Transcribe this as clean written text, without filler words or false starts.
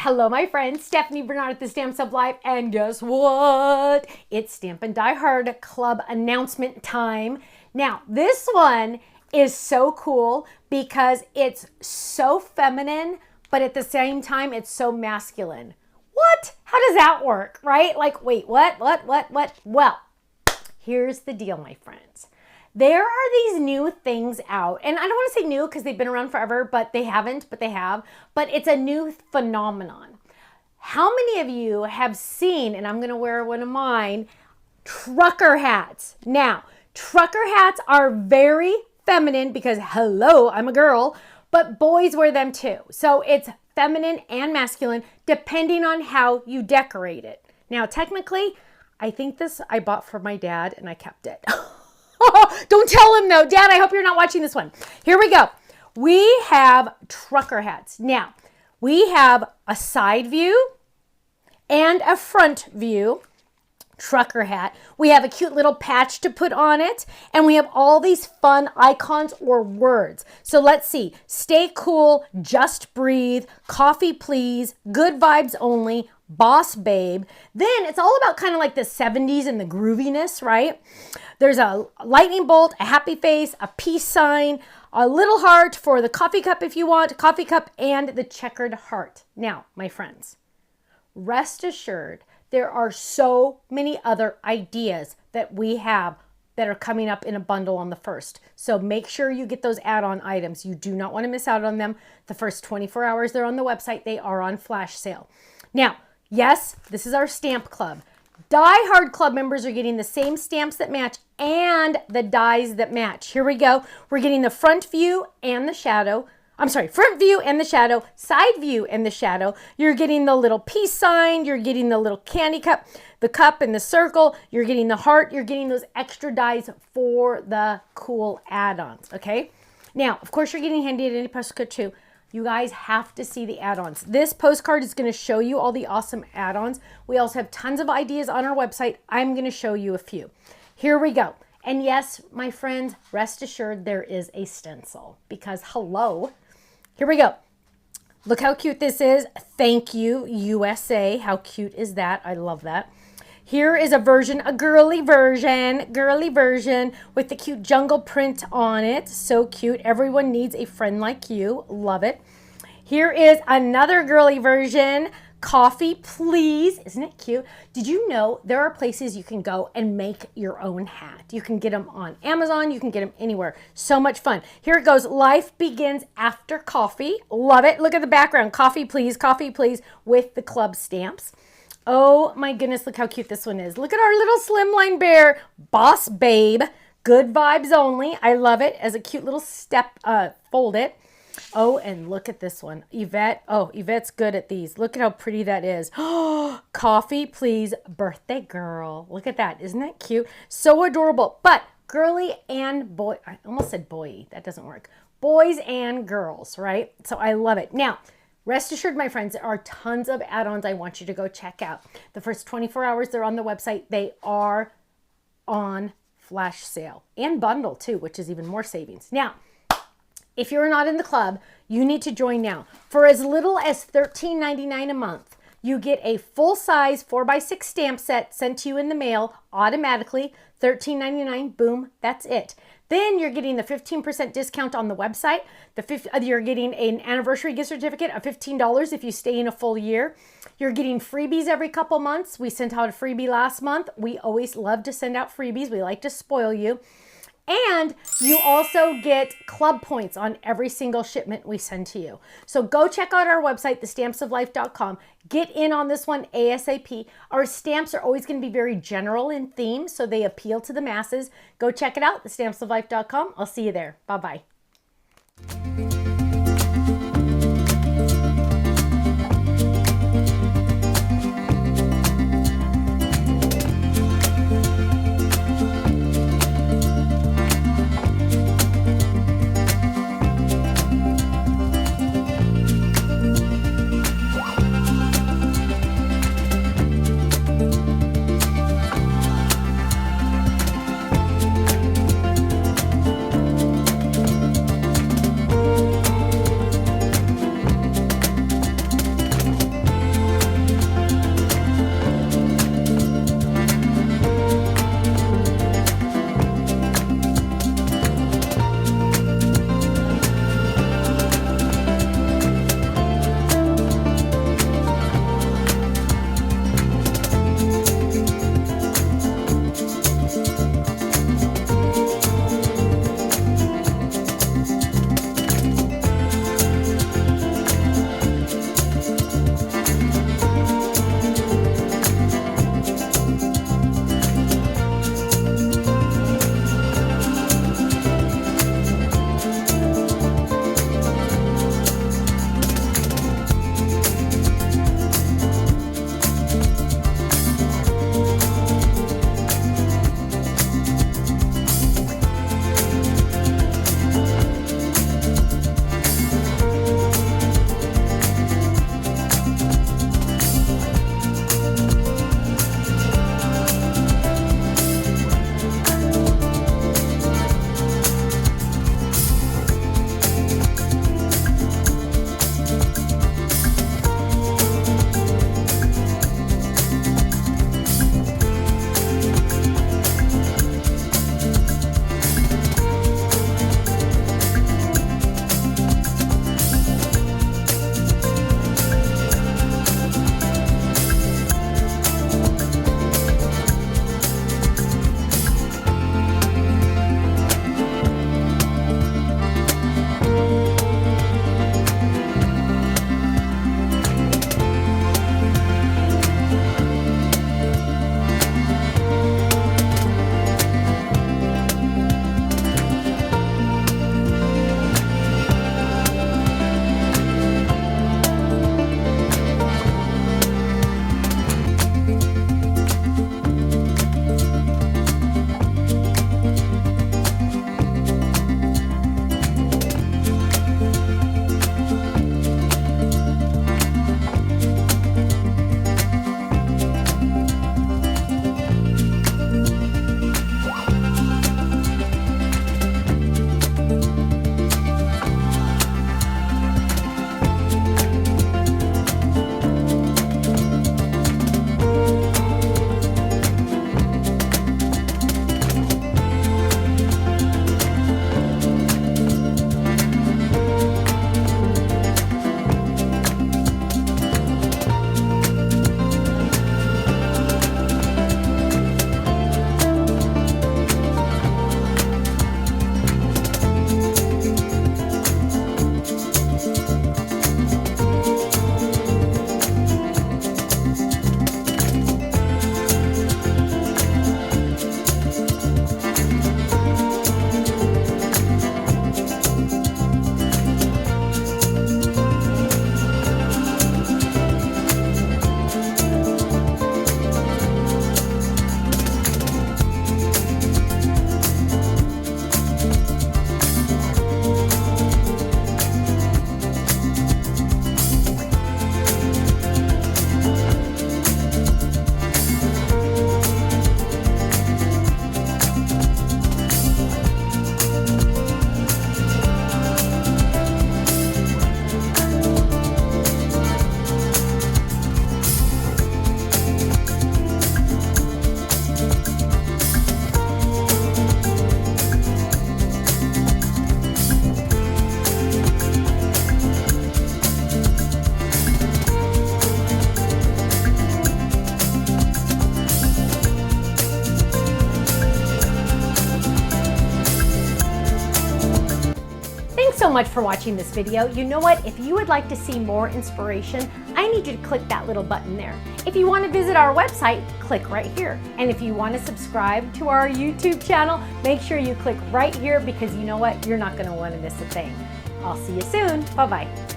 Hello, my friends. Stephanie Bernard at the Stamps of Life. And guess what? It's Stampin' Die Hard Club announcement time. Now, this one is so cool because it's so feminine, but at the same time, it's so masculine. What? How does that work, right? Like, wait, what? Well, here's the deal, my friends. There are these new things out, and I don't want to say new because they've been around forever, but they haven't, but they have. But it's a new phenomenon. How many of you have seen, and I'm going to wear one of mine, trucker hats? Now, trucker hats are very feminine because, hello, I'm a girl, but boys wear them too. So it's feminine and masculine depending on how you decorate it. Now, technically, I think this I bought for my dad and I kept it. Don't tell him though. Dad, I hope you're not watching this one. Here we go. We have trucker hats. Now, we have a side view and a front view trucker hat. We have a cute little patch to put on it, and we have all these fun icons or words. So let's see. Stay cool, just breathe, coffee please, good vibes only, boss babe. Then it's all about kind of like the 70s and the grooviness, right? There's a lightning bolt, a happy face, a peace sign, a little heart for the coffee cup if you want, coffee cup, and the checkered heart. Now, my friends, rest assured, there are so many other ideas that we have that are coming up in a bundle on the 1st. So make sure you get those add-on items. You do not want to miss out on them. The first 24 hours they're on the website, they are on flash sale. Now, yes, this is our stamp club. Die Hard Club members are getting the same stamps that match and the dies that match. Here we go. We're getting the front view and the shadow. I'm sorry, front view and the shadow, side view and the shadow. You're getting the little peace sign. You're getting the little candy cup, the cup and the circle. You're getting the heart. You're getting those extra dies for the cool add-ons, okay? Now, of course, you're getting handy dandy postcard too. You guys have to see the add-ons. This postcard is going to show you all the awesome add-ons. We also have tons of ideas on our website. I'm going to show you a few. Here we go. And yes, my friends, rest assured there is a stencil because hello. Here we go. Look how cute this is. Thank you, USA. How cute is that? I love that. Here is a version, a girly version with the cute jungle print on it. So cute. Everyone needs a friend like you. Love it. Here is another girly version. Coffee, please. Isn't it cute? Did you know there are places you can go and make your own hat? You can get them on Amazon. You can get them anywhere. So much fun. Here it goes. Life begins after coffee. Love it. Look at the background. Coffee, please, with the club stamps. Oh my goodness, look how cute this one is. Look at our little slimline bear. Boss babe. Good vibes only. I love it. As a cute little step, fold it. Oh, and look at this one. Yvette. Oh, Yvette's good at these. Look at how pretty that is. Oh, coffee, please. Birthday girl. Look at that. Isn't that cute? So adorable. But girly and boy. I almost said boy. That doesn't work. Boys and girls, right? So I love it. Now, rest assured, my friends, there are tons of add-ons I want you to go check out. The first 24 hours they're on the website. They are on flash sale and bundle too, which is even more savings. Now, if you're not in the club, you need to join now. For as little as $13.99 a month, you get a full-size 4x6 stamp set sent to you in the mail automatically. $13.99, boom, that's it. Then you're getting the 15% discount on the website. You're getting an anniversary gift certificate of $15 if you stay in a full year. You're getting freebies every couple months. We sent out a freebie last month. We always love to send out freebies. We like to spoil you. And you also get club points on every single shipment we send to you. So go check out our website, thestampsoflife.com. Get in on this one ASAP. Our stamps are always going to be very general in theme, so they appeal to the masses. Go check it out, thestampsoflife.com. I'll see you there. Bye-bye. so much for watching this video. You know what? If you would like to see more inspiration, I need you to click that little button there. If you want to visit our website, click right here. And if you want to subscribe to our YouTube channel, make sure you click right here because you know what? You're not going to want to miss a thing. I'll see you soon. Bye-bye.